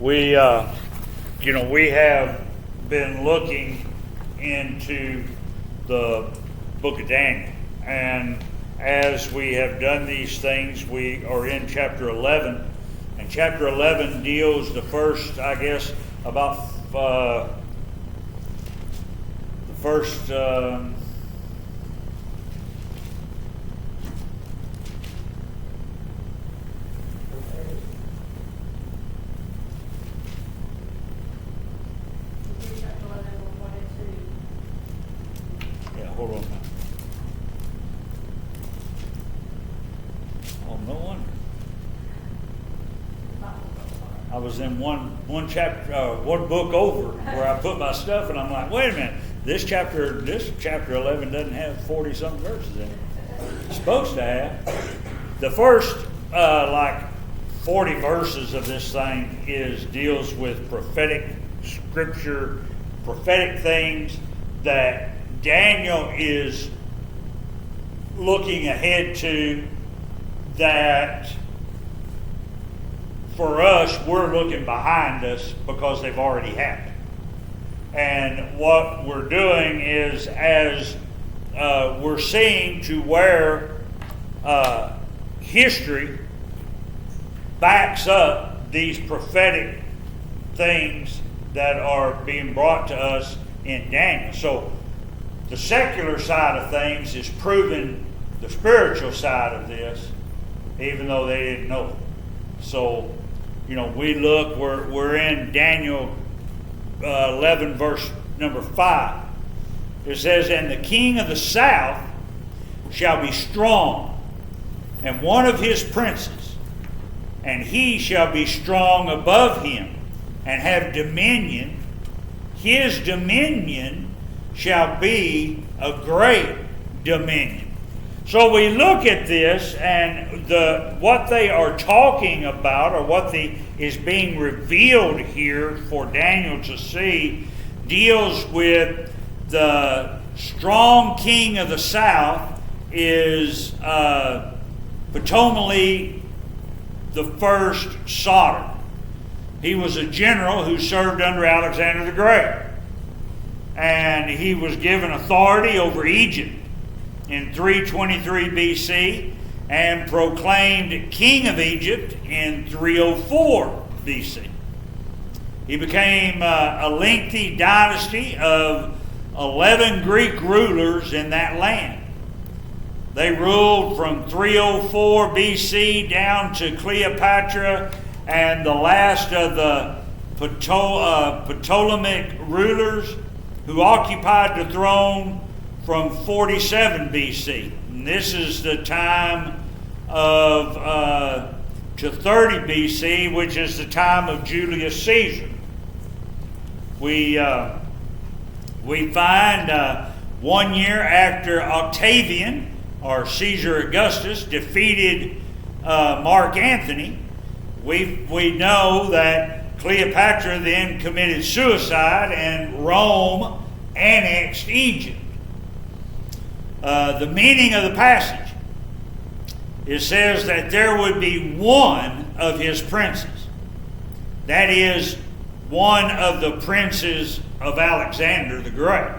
We, we have been looking into the book of Daniel, and as we have done these things, we are in chapter 11, and chapter 11 deals the first, about the first. Hold on now. Oh, no wonder. I was in one chapter, one book over where I put my stuff, and I'm like, wait a minute, this chapter 11 doesn't have 40-something verses in it. It's supposed to have. The first, 40 verses of this thing deals with prophetic scripture, prophetic things that Daniel is looking ahead to, that for us, we're looking behind us because they've already happened. And what we're doing is, as we're seeing to where history backs up these prophetic things that are being brought to us in Daniel. So the secular side of things is proving the spiritual side of this, even though they didn't know it. So, we look, we're in Daniel 11, verse number 5. It says, "And the king of the south shall be strong, and one of his princes, and he shall be strong above him, and have dominion. His dominion shall be a great dominion." So we look at this, and what they are talking about, or what is being revealed here for Daniel to see, deals with the strong king of the south is Ptolemy the First Soter. He was a general who served under Alexander the Great, and he was given authority over Egypt in 323 BC and proclaimed king of Egypt in 304 BC. He became a lengthy dynasty of 11 Greek rulers in that land. They ruled from 304 BC down to Cleopatra and the last of the Ptolemaic rulers, who occupied the throne from 47 BC. And this is the time of to 30 BC, which is the time of Julius Caesar. We find 1 year after Octavian, or Caesar Augustus, defeated Mark Antony, we know that Cleopatra then committed suicide and Rome annexed Egypt. The meaning of the passage, it says that there would be one of his princes. That is, one of the princes of Alexander the Great,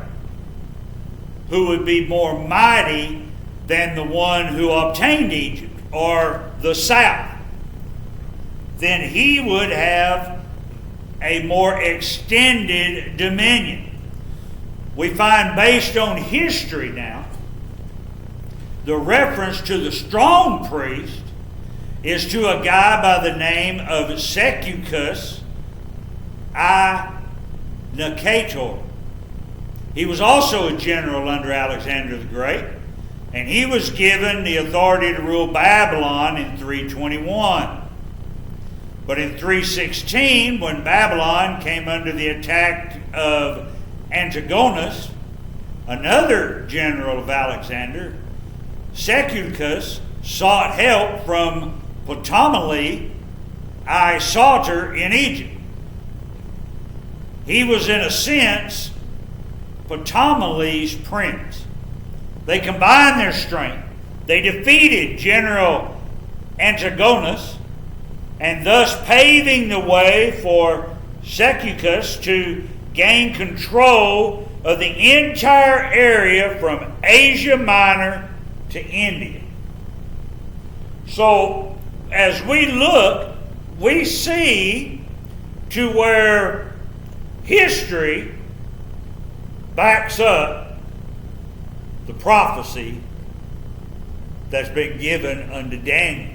who would be more mighty than the one who obtained Egypt, or the south. Then he would have a more extended dominion. We find, based on history now, the reference to the strong priest is to a guy by the name of Seleucus I Nicator. He was also a general under Alexander the Great, and he was given the authority to rule Babylon in 321. But in 316, when Babylon came under the attack of Antigonus, another general of Alexander, Seleucus sought help from Ptolemy I Soter in Egypt. He was, in a sense, Ptolemy's prince. They combined their strength. They defeated General Antigonus, and thus paving the way for Seleucus to gain control of the entire area from Asia Minor to India. So, as we look, we see to where history backs up the prophecy that's been given unto Daniel.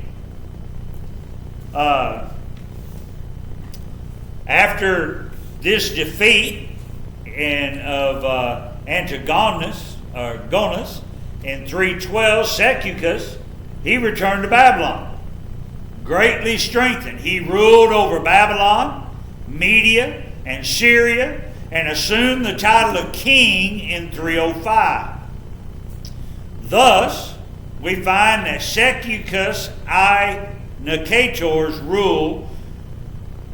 After this defeat of Antigonus in 312, Seleucus, he returned to Babylon, greatly strengthened. He ruled over Babylon, Media, and Syria, and assumed the title of king in 305. Thus, we find that Seleucus I Nicator's rule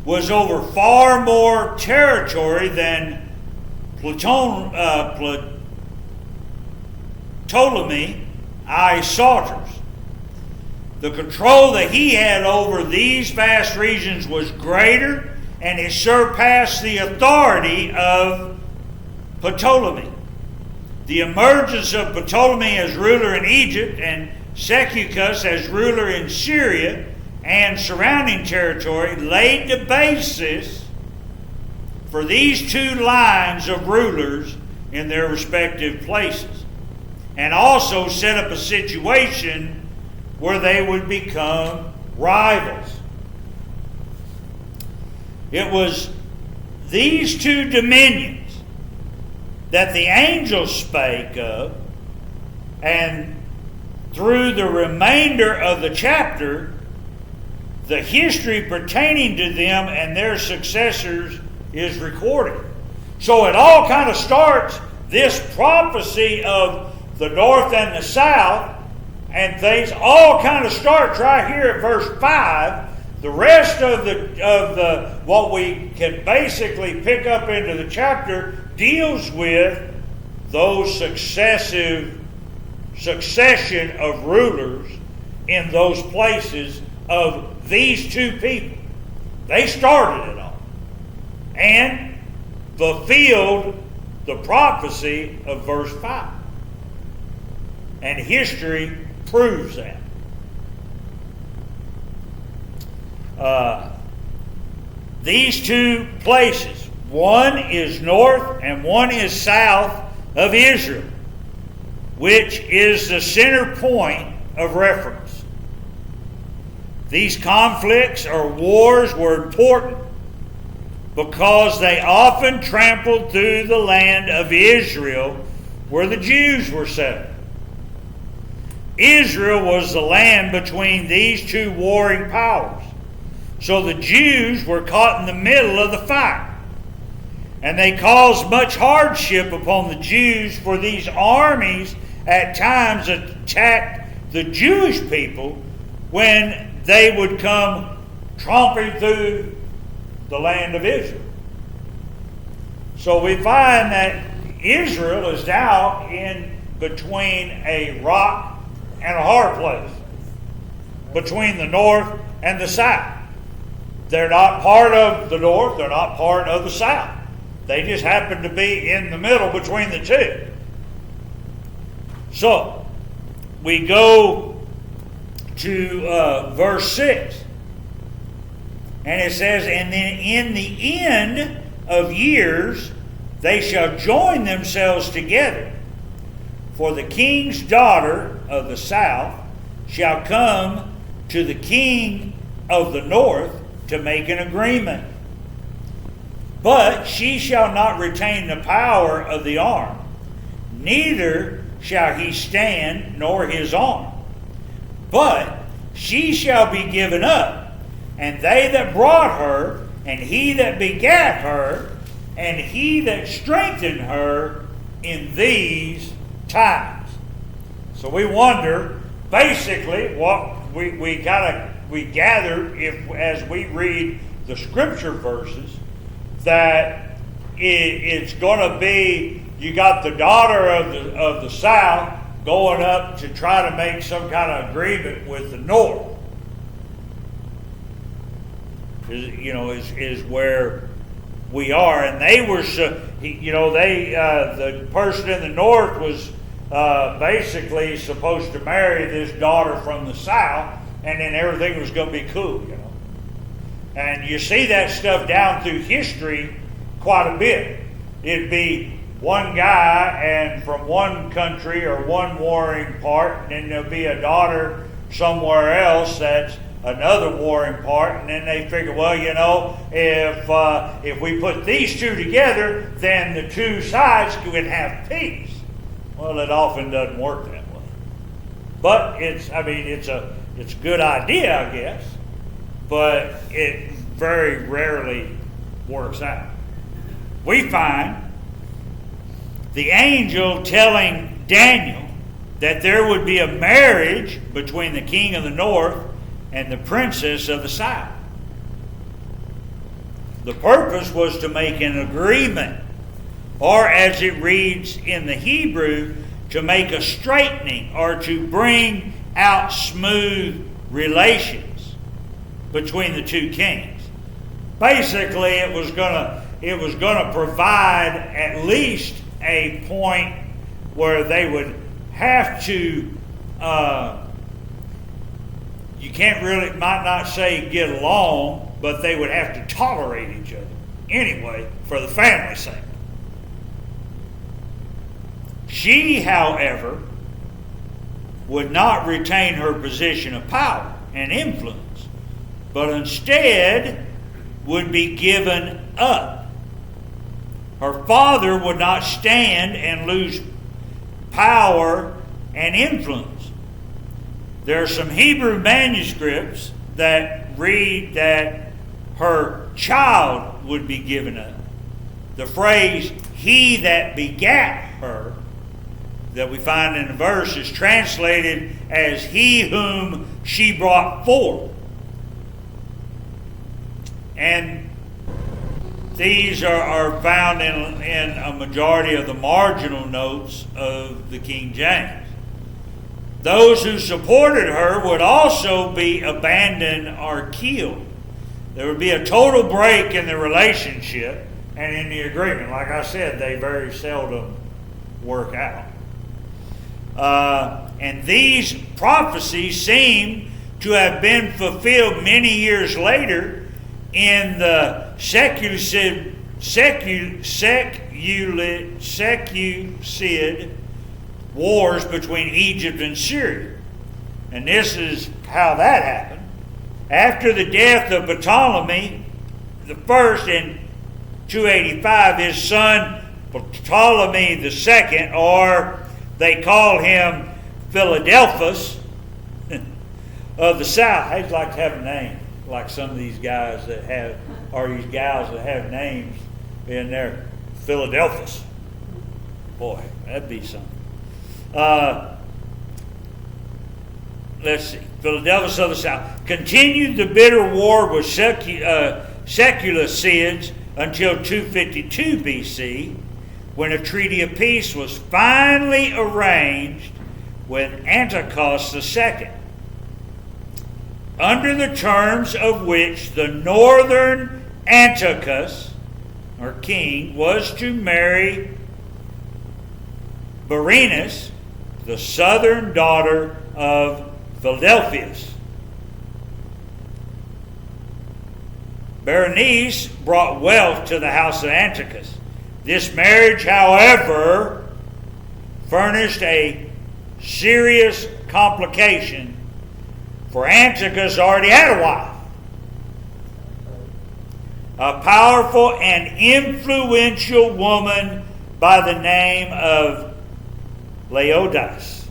was over far more territory than Ptolemy I Sauter's. The control that he had over these vast regions was greater, and it surpassed the authority of Ptolemy. The emergence of Ptolemy as ruler in Egypt and Seleucus as ruler in Syria and surrounding territory laid the basis for these two lines of rulers in their respective places, and also set up a situation where they would become rivals. It was these two dominions that the angel spake of, and through the remainder of the chapter, the history pertaining to them and their successors is recorded. So it all kind of starts, this prophecy of the north and the south, and things all kind of starts right here at verse 5. The rest of the what we can basically pick up into the chapter deals with those succession of rulers in those places of these two people. They started it all and fulfilled the prophecy of verse 5. And history proves that. These two places, one is north and one is south of Israel, which is the center point of reference. These conflicts or wars were important because they often trampled through the land of Israel where the Jews were settled. Israel was the land between these two warring powers. So the Jews were caught in the middle of the fight. And they caused much hardship upon the Jews, for these armies at times attacked the Jewish people when they would come tromping through the land of Israel. So we find that Israel is now in between a rock and a hard place, between the north and the south. They're not part of the north, they're not part of the south. They just happen to be in the middle between the two. So, we go to verse 6. And it says, "And then in the end of years they shall join themselves together. For the king's daughter of the south shall come to the king of the north to make an agreement. But she shall not retain the power of the arm, neither shall he stand nor his arm. But she shall be given up, and they that brought her, and he that begat her, and he that strengthened her in these times." So we wonder, basically, what we gather as we read the scripture verses, that it's going to be, you got the daughter of the south going up to try to make some kind of agreement with the north. is where we are. And they were, the person in the north was basically supposed to marry this daughter from the south, and then everything was going to be cool, And you see that stuff down through history quite a bit. It'd be one guy and from one country or one warring part, and then there'll be a daughter somewhere else that's another warring part, and then they figure, well, if we put these two together, then the two sides could have peace. Well, it often doesn't work that way. But it's a good idea, I guess, but it very rarely works out. We find the angel telling Daniel that there would be a marriage between the king of the north and the princess of the south. The purpose was to make an agreement, or as it reads in the Hebrew, to make a straightening or to bring out smooth relations between the two kings. Basically, it was going to provide at least a point where they would have to, might not say get along, but they would have to tolerate each other anyway for the family's sake. She, however, would not retain her position of power and influence, but instead would be given up. Her father would not stand and lose power and influence. There are some Hebrew manuscripts that read that her child would be given up. The phrase, he that begat her, that we find in the verse is translated as he whom she brought forth. And these are found in a majority of the marginal notes of the King James. Those who supported her would also be abandoned or killed. There would be a total break in the relationship and in the agreement. Like I said, they very seldom work out. And these prophecies seem to have been fulfilled many years later in the Seleucid wars between Egypt and Syria. And this is how that happened. After the death of Ptolemy the first in 285, his son Ptolemy the second, or they call him Philadelphus of the south. I'd like to have a name like some of these guys that have, or these gals that have names in there. Philadelphus. Boy, that'd be something. Let's see. Philadelphus of the south continued the bitter war with Seleucids until 252 BC, when a treaty of peace was finally arranged with Antiochus II, under the terms of which the northern Antiochus, or king, was to marry Berenice, the southern daughter of Philadelphus. Berenice brought wealth to the house of Antiochus. This marriage, however, furnished a serious complication, for Antiochus already had a wife, a powerful and influential woman by the name of Laodice.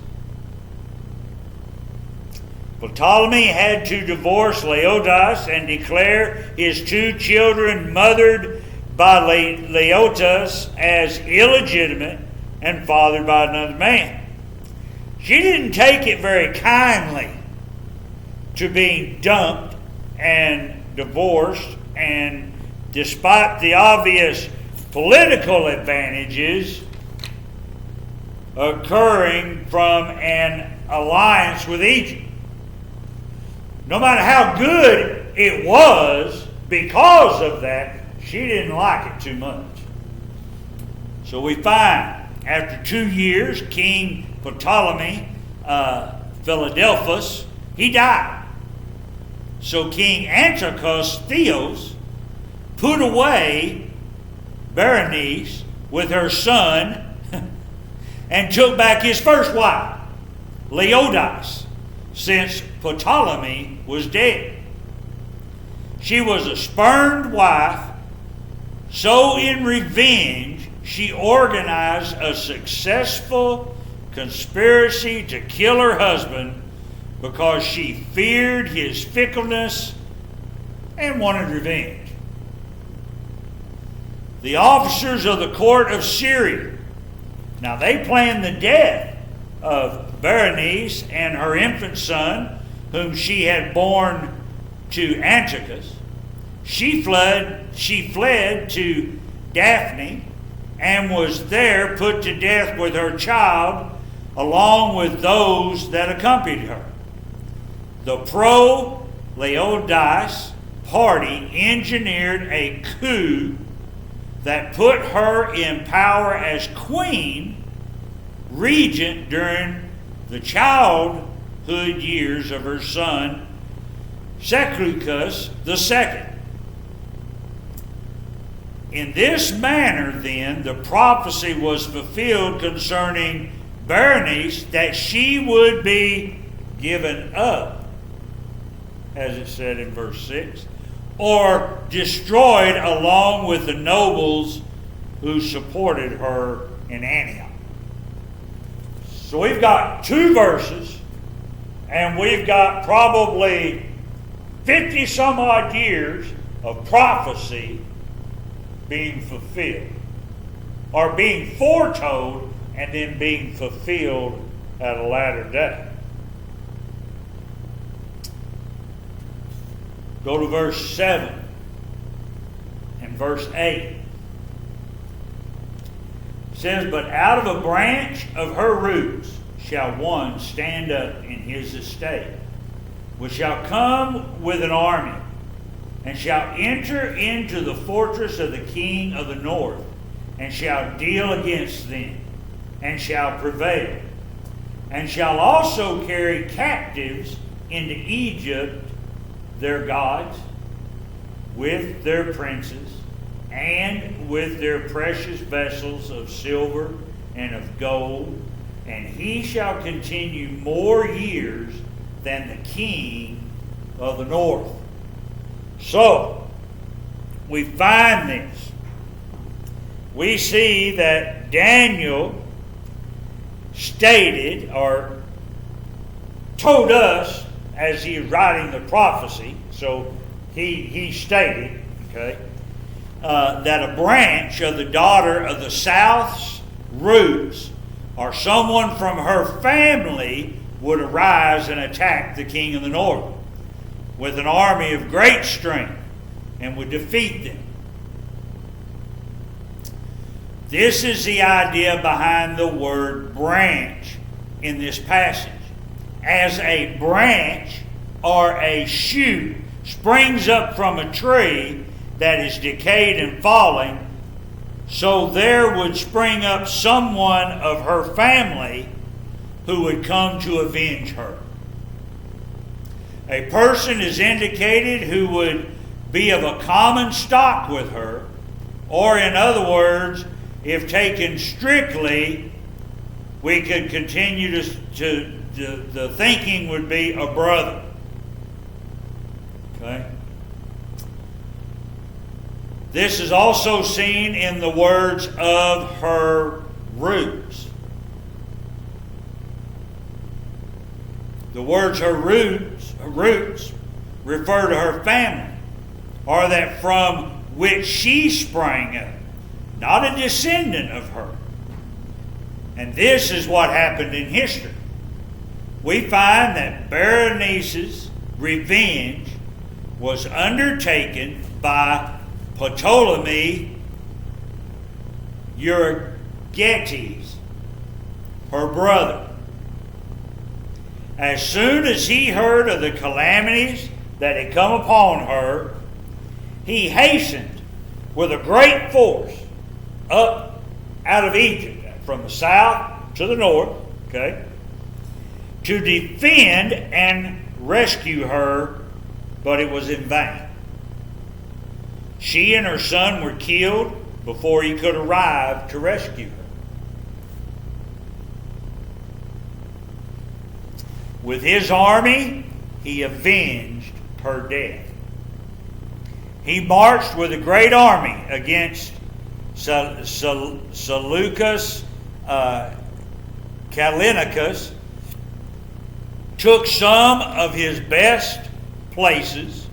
Ptolemy had to divorce Laodice and declare his two children mothered by Laodice as illegitimate and fathered by another man. She didn't take it very kindly to being dumped and divorced, and despite the obvious political advantages occurring from an alliance with Egypt. No matter how good it was, because of that, she didn't like it too much. So we find, after 2 years, King Ptolemy Philadelphus, he died. So King Antiochus Theos put away Berenice with her son and took back his first wife, Leodice, since Ptolemy was dead. She was a spurned wife, so in revenge she organized a successful conspiracy to kill her husband because she feared his fickleness and wanted revenge. The officers of the court of Syria, now they planned the death of Berenice and her infant son, whom she had borne to Antiochus. She fled to Daphne and was there put to death with her child, along with those that accompanied her. The pro-Leodice party engineered a coup that put her in power as queen regent during the childhood years of her son Seleucus II. In this manner, then, the prophecy was fulfilled concerning Berenice, that she would be given up, as it said in verse 6, or destroyed along with the nobles who supported her in Antioch. So we've got 2 verses, and we've got probably 50 some odd years of prophecy being fulfilled, or being foretold and then being fulfilled at a latter day. Go to verse 7 and verse 8. It says, "But out of a branch of her roots shall one stand up in his estate, which shall come with an army, and shall enter into the fortress of the king of the north, and shall deal against them, and shall prevail, and shall also carry captives into Egypt their gods, with their princes, and with their precious vessels of silver and of gold, and he shall continue more years than the king of the north." So, we find this. We see that Daniel stated, or told us as he is writing the prophecy, so he stated, okay, that a branch of the daughter of the south's roots, or someone from her family, would arise and attack the king of the north with an army of great strength and would defeat them. This is the idea behind the word branch in this passage. As a branch or a shoot springs up from a tree that is decayed and falling, so there would spring up someone of her family who would come to avenge her. A person is indicated who would be of a common stock with her, or in other words, if taken strictly, we could continue to the thinking would be a brother. Okay? This is also seen in the words of her roots. The words her roots refer to her family, or that from which she sprang up, not a descendant of her. And this is what happened in history. We find that Berenice's revenge was undertaken by Ptolemy Euergetes, her brother. As soon as he heard of the calamities that had come upon her, he hastened with a great force up out of Egypt, from the south to the north, okay, to defend and rescue her, but it was in vain. She and her son were killed before he could arrive to rescue her. With his army, he avenged her death. He marched with a great army against Seleucus Callinicus, took some of his best places,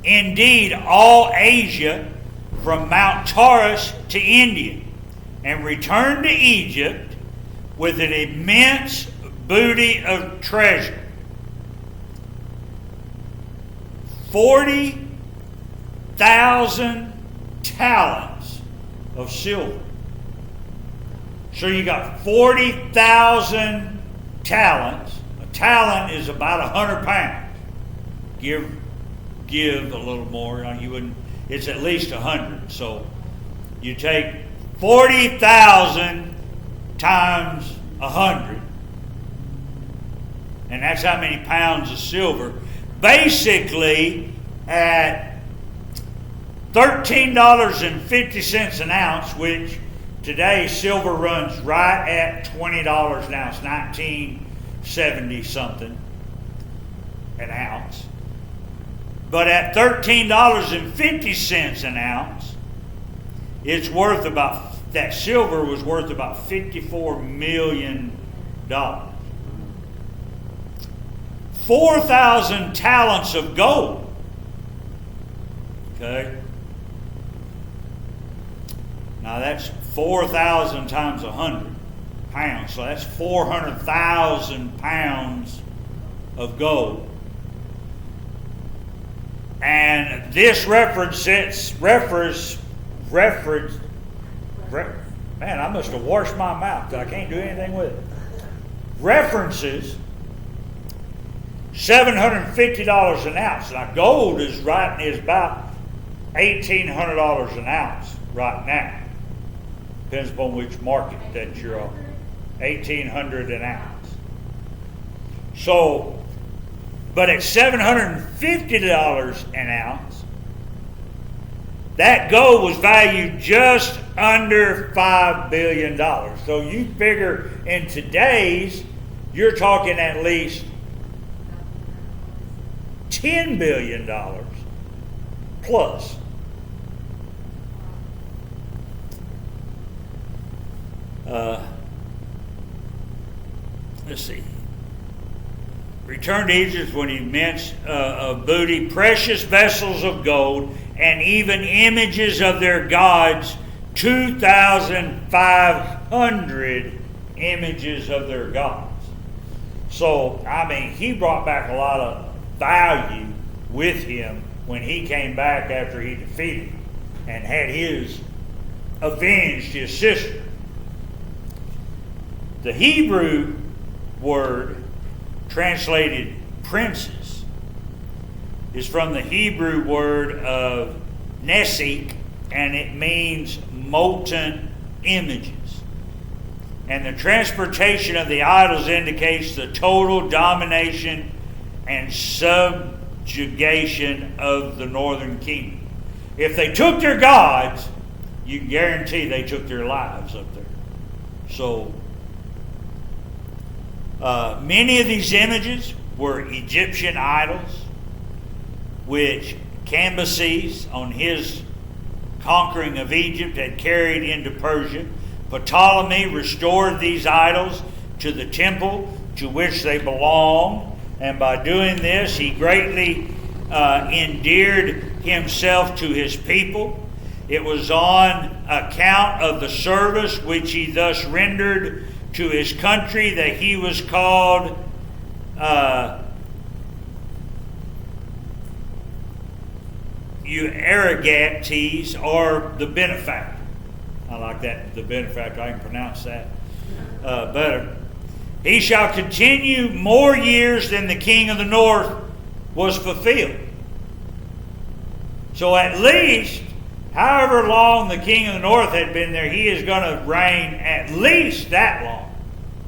indeed all Asia from Mount Taurus to India, and returned to Egypt with an immense booty of treasure. 40,000 talents of silver. So you got 40,000 talents. A talent is about 100 pounds. Give a little more. You wouldn't. It's at least 100. So you take 40,000 times 100, and that's how many pounds of silver. Basically, at $13.50 an ounce, which today silver runs right at $20 an ounce, $19.70 something an ounce. But at $13.50 an ounce, it's worth about, that silver was worth about $54 million. 4,000 talents of gold. Okay? Now that's 4,000 times 100 pounds. So that's 400,000 pounds of gold. And this man, I must have washed my mouth. I can't do anything with it. References $750 an ounce. Now gold is about $1,800 an ounce right now. Depends upon which market that you're on. $1,800 an ounce. So, but at $750 an ounce, that gold was valued just under $5 billion. So you figure in today's, you're talking at least $10 billion plus. Let's see. Returned to Egypt when he immense of booty, precious vessels of gold, and even images of their gods, 2,500 images of their gods. So, I mean, he brought back a lot of value with him when he came back after he defeated and had avenged his sister. The Hebrew word translated princess is from the Hebrew word of nesik, and it means molten images. And the transportation of the idols indicates the total domination and subjugation of the northern kingdom. If they took their gods, you can guarantee they took their lives up there. So, many of these images were Egyptian idols, which Cambyses, on his conquering of Egypt, had carried into Persia. Ptolemy restored these idols to the temple to which they belonged, and by doing this, he greatly endeared himself to his people. It was on account of the service which he thus rendered to his country that he was called Euergetes, or the benefactor. I like that, the benefactor. I can pronounce that better. He shall continue more years than the king of the north was fulfilled. So at least, however long the king of the north had been there, he is going to reign at least that long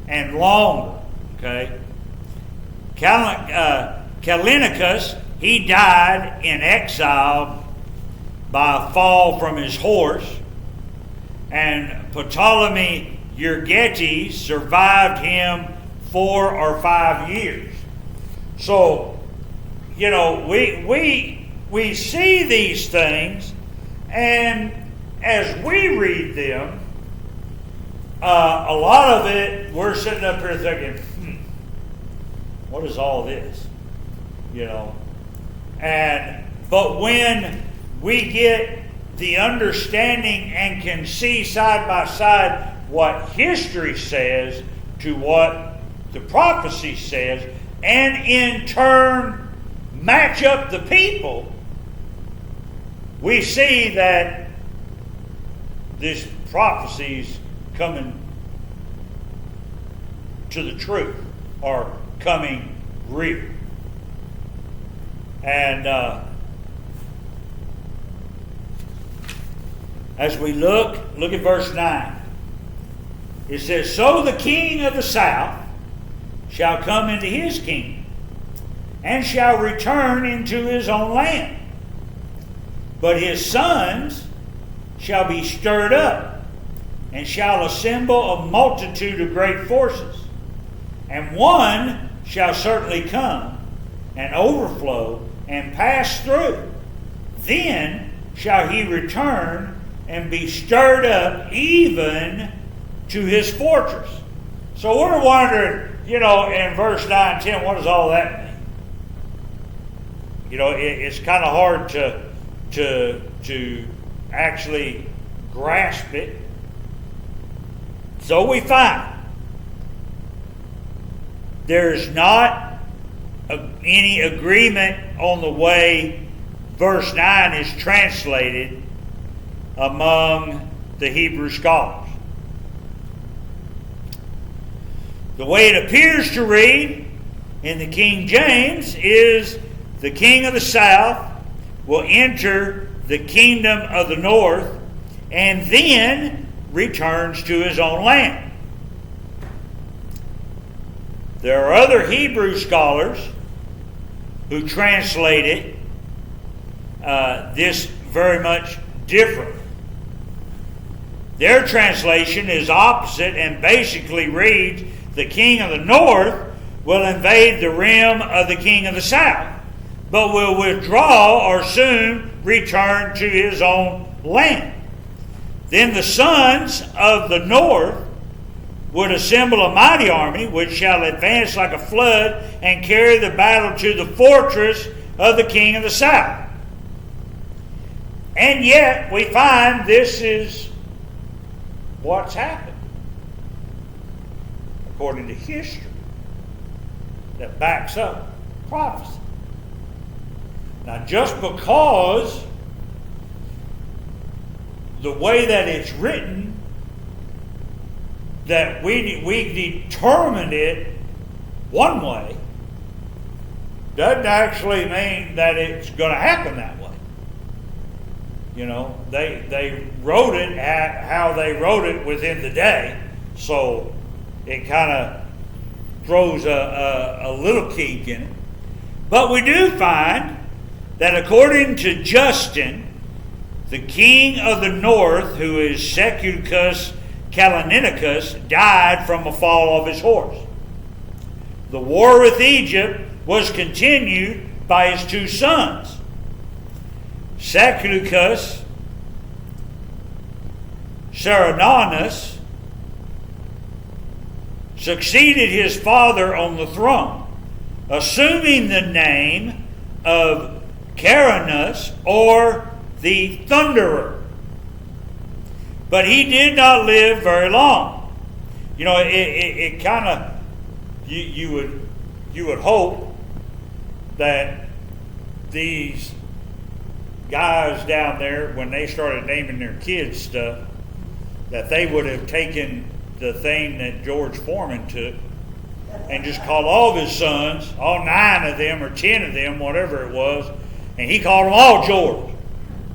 and longer. Okay? Callinicus, he died in exile by a fall from his horse, and Ptolemy Euergetes survived him 4 or 5 years. So, we see these things, and as we read them, a lot of it, we're sitting up here thinking, what is all this? But when we get the understanding and can see side by side what history says to what the prophecy says, and in turn match up the people, we see that this prophecy's coming to the truth, or coming real. And as we look at verse 9. It says, "So the king of the south shall come into his kingdom, and shall return into his own land. But his sons shall be stirred up, and shall assemble a multitude of great forces. And one shall certainly come, and overflow, and pass through. Then shall he return, and be stirred up even to his fortress." So we're wondering, in verse 9 and 10, what does all that mean? It's kind of hard to actually grasp it. So we find there's not any agreement on the way verse 9 is translated among the Hebrew scholars. The way it appears to read in the King James is the king of the south will enter the kingdom of the north and then returns to his own land. There are other Hebrew scholars who translated this very much differently. Their translation is opposite and basically reads, "The king of the north will invade the realm of the king of the south, but will withdraw or soon return to his own land. Then the sons of the north would assemble a mighty army, which shall advance like a flood and carry the battle to the fortress of the king of the south." And yet we find this is what's happened according to history that backs up prophecy. Now, just because the way that it's written, that we determined it one way, doesn't actually mean that it's going to happen that way. They wrote it at how they wrote it within the day, so it kind of throws a little kink in it. But we do find that according to Justin, the king of the north, who is Seleucus Callinicus, died from a fall of his horse. The war with Egypt was continued by his two sons. Seleucus Saturninus succeeded his father on the throne, assuming the name of Carinus, or the Thunderer. But he did not live very long. It kind of, you would hope that these guys down there, when they started naming their kids stuff, that they would have taken the thing that George Foreman took and just called all of his sons, all 9 of them or 10 of them, whatever it was, and he called them all George.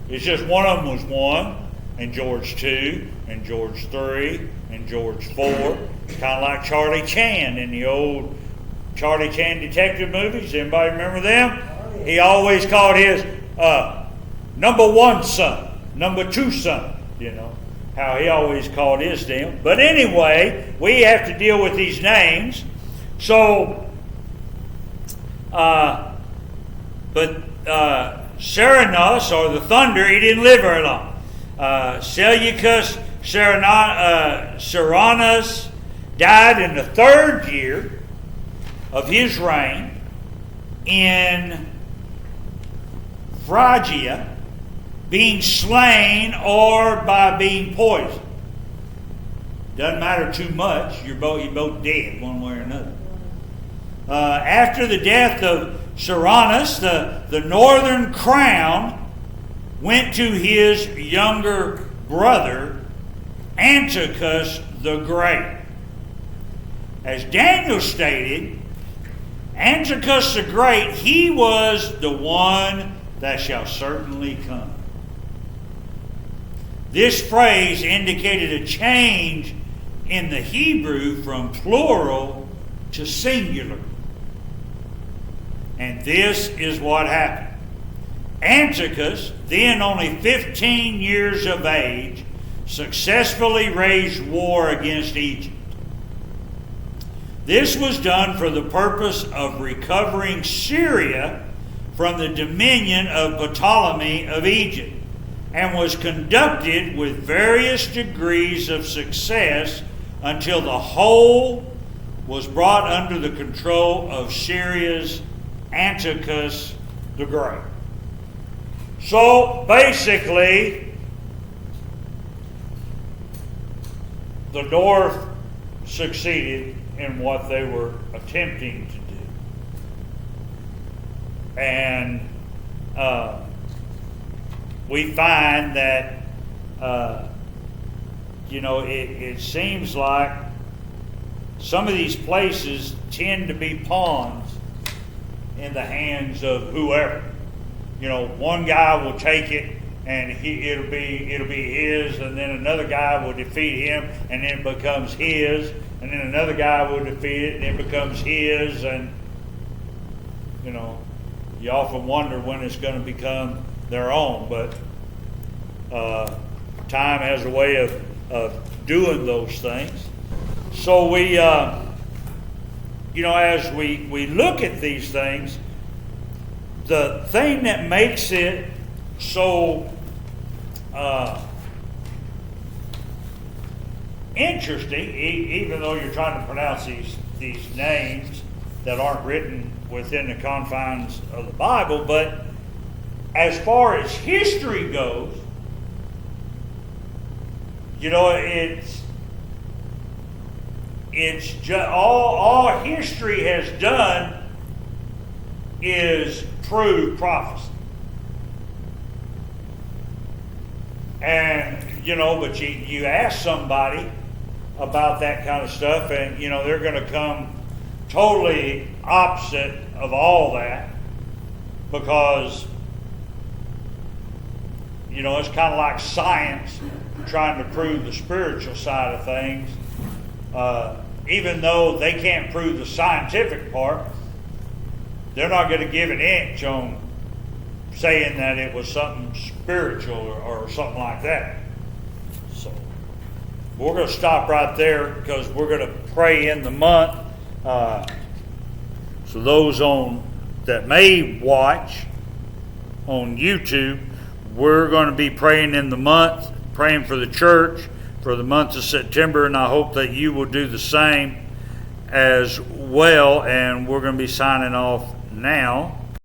It's just one of them was 1, and George 2, and George 3, and George 4. Kind of like Charlie Chan in the old Charlie Chan detective movies. Anybody remember them? He always called his number 1 son, number 2 son, how he always called his them. But anyway, we have to deal with these names. So, Cernunnos, or the thunder, he didn't live very long. Seleucus Cernunnos died in the 3rd year of his reign in Phrygia, being slain or by being poisoned. Doesn't matter too much. You're both dead one way or another. After the death of Cernunnos, the northern crown went to his younger brother, Antiochus the Great. As Daniel stated, Antiochus the Great, he was the one that shall certainly come. This phrase indicated a change in the Hebrew from plural to singular. And this is what happened. Antiochus, then only 15 years of age, successfully waged war against Egypt. This was done for the purpose of recovering Syria from the dominion of Ptolemy of Egypt, and was conducted with various degrees of success until the whole was brought under the control of Syria's Antiochus the Great. So basically, the North succeeded in what they were attempting to do. And we find that, it seems like some of these places tend to be pawns in the hands of whoever. One guy will take it and it'll be his, and then another guy will defeat him and then it becomes his, and then another guy will defeat it and it becomes his, and you often wonder when it's going to become their own. But time has a way of doing those things. So we as we look at these things, the thing that makes it so interesting, even though you're trying to pronounce these names that aren't written within the confines of the Bible, but as far as history goes, it's just all history has done is prove prophecy. And but you ask somebody about that kind of stuff, and they're going to come totally opposite of all that, because it's kind of like science trying to prove the spiritual side of things. Even though they can't prove the scientific part, they're not going to give an inch on saying that it was something spiritual or something like that. So we're going to stop right there, because we're going to pray in the month. So those that may watch on YouTube, we're going to be praying in the month, praying for the church for the month of September, and I hope that you will do the same as well. And we're going to be signing off now.